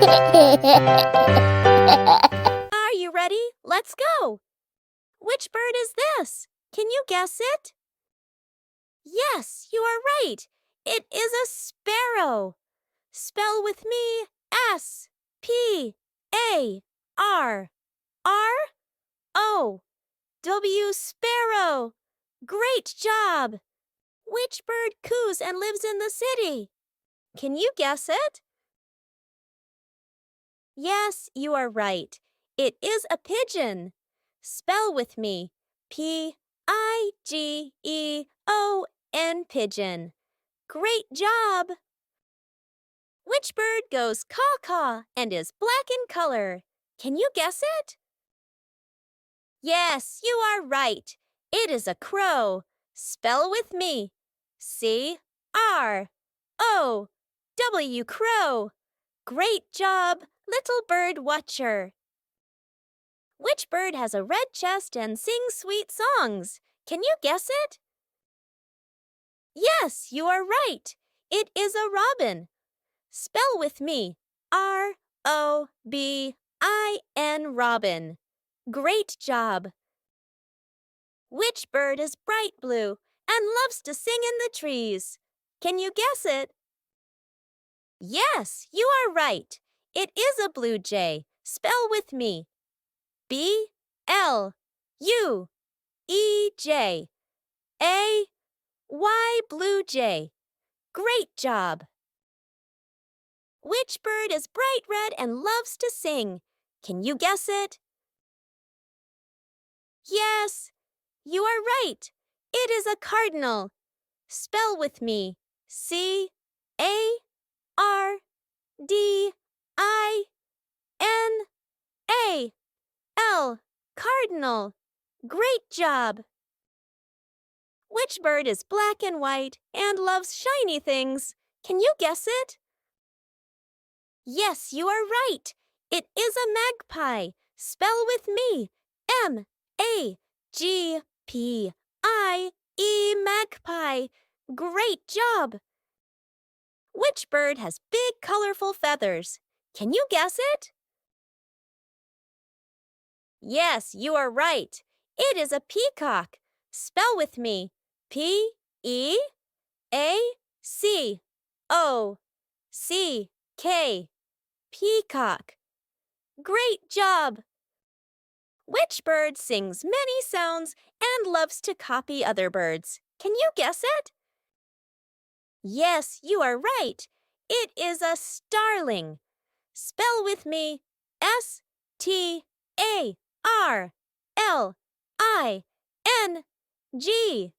Are you ready? Let's go! Which bird is this? Can you guess it? Yes, you are right. It is a sparrow. Spell with me S-P-A-R. R-O-W, sparrow. Great job! Which bird coos and lives in the city? Can you guess it? Yes, you are right. It is a pigeon. Spell with me. P-I-G-E-O-N, pigeon. Great job! Which bird goes caw-caw and is black in color? Can you guess it? Yes, you are right. It is a crow. Spell with me. C-R-O-W, crow. Great job, little bird watcher. Which bird has a red chest and sings sweet songs? Can you guess it? Yes, you are right. It is a robin. Spell with me. R-O-B-I-N, robin. Great job. Which bird is bright blue and loves to sing in the trees? Can you guess it? Yes, you are right. It is a blue jay. Spell with me. B-L-U-E-J. A-Y, blue jay. Great job. Which bird is bright red and loves to sing? Can you guess it? Yes, you are right. It is a cardinal. Spell with me. C-A-R-D-I-N-A-L, cardinal. Great job. Which bird is black and white and loves shiny things? Can you guess it? Yes, you are right. It is a magpie. Spell with me. M-A-G-P-I-E, magpie. Great job. Which bird has big, colorful feathers? Can you guess it? Yes, you are right. It is a peacock. Spell with me. P-E-A-C-O-C-K. Peacock. Great job! Which bird sings many sounds and loves to copy other birds? Can you guess it? Yes, you are right. It is a starling. Spell with me. S-T-A-R-L-I-N-G,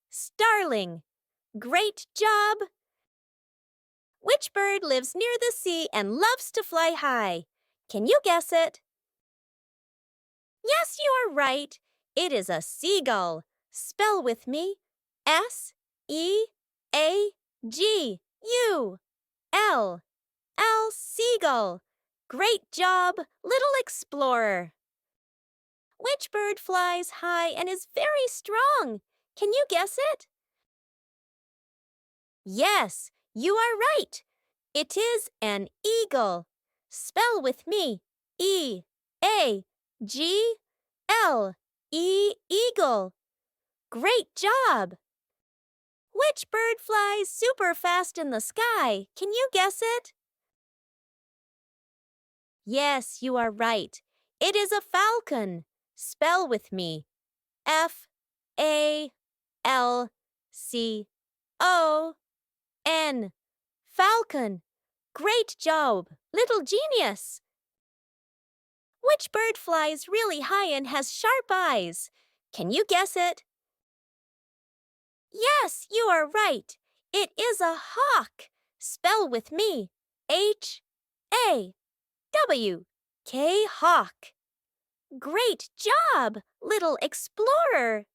starling. Great job! Which bird lives near the sea and loves to fly high? Can you guess it? Yes, you are right. It is a seagull. Spell with me. S-E-A-G-U-L. L, seagull. Great job, little explorer. Which bird flies high and is very strong? Can you guess it? Yes, you are right. It is an eagle. Spell with me. E-A-G-L-E, eagle. Great job. Which bird flies super fast in the sky? Can you guess it? Yes, you are right. It is a falcon. Spell with me. F-A-L-C-O-N. Falcon. Great job, little genius. Which bird flies really high and has sharp eyes? Can you guess it? Yes, you are right. It is a hawk. Spell with me. H-A-W-K, hawk. Great job, little explorer.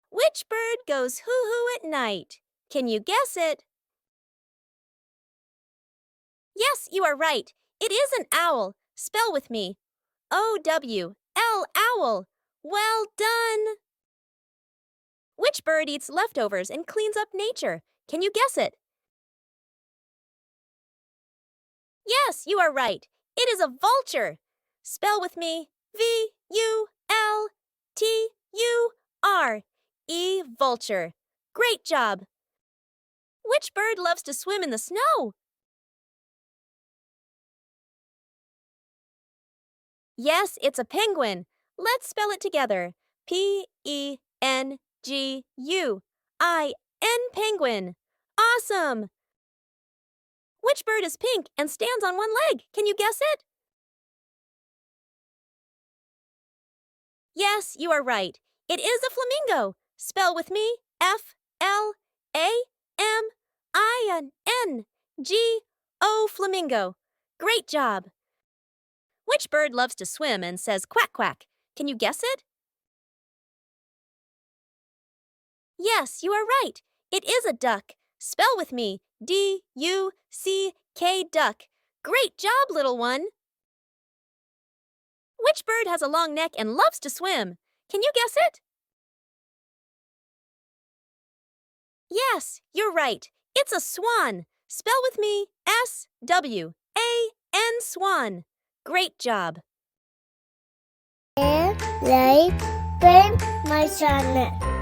Which bird goes hoo-hoo at night? Can you guess it? Yes, you are right. It is an owl. Spell with me. O-W-L, owl. Well done. Which bird eats leftovers and cleans up nature? Can you guess it? Yes, you are right. It is a vulture. Spell with me V-U-L-T-U-R-E, vulture. Great job. Which bird loves to swim in the snow? Yes, it's a penguin. Let's spell it together. Penguin. Penguin. Awesome! Which bird is pink and stands on one leg? Can you guess it? Yes, you are right. It is a flamingo. Spell with me Flamingo. Flamingo. Great job. Which bird loves to swim and says quack quack? Can you guess it? Yes, you are right. It is a duck. Spell with me D-U-C-K, duck. Great job, little one. Which bird has a long neck and loves to swim? Can you guess it? Yes, you're right. It's a swan. Spell with me S-W-A-N, swan. Great job. Like, my channel.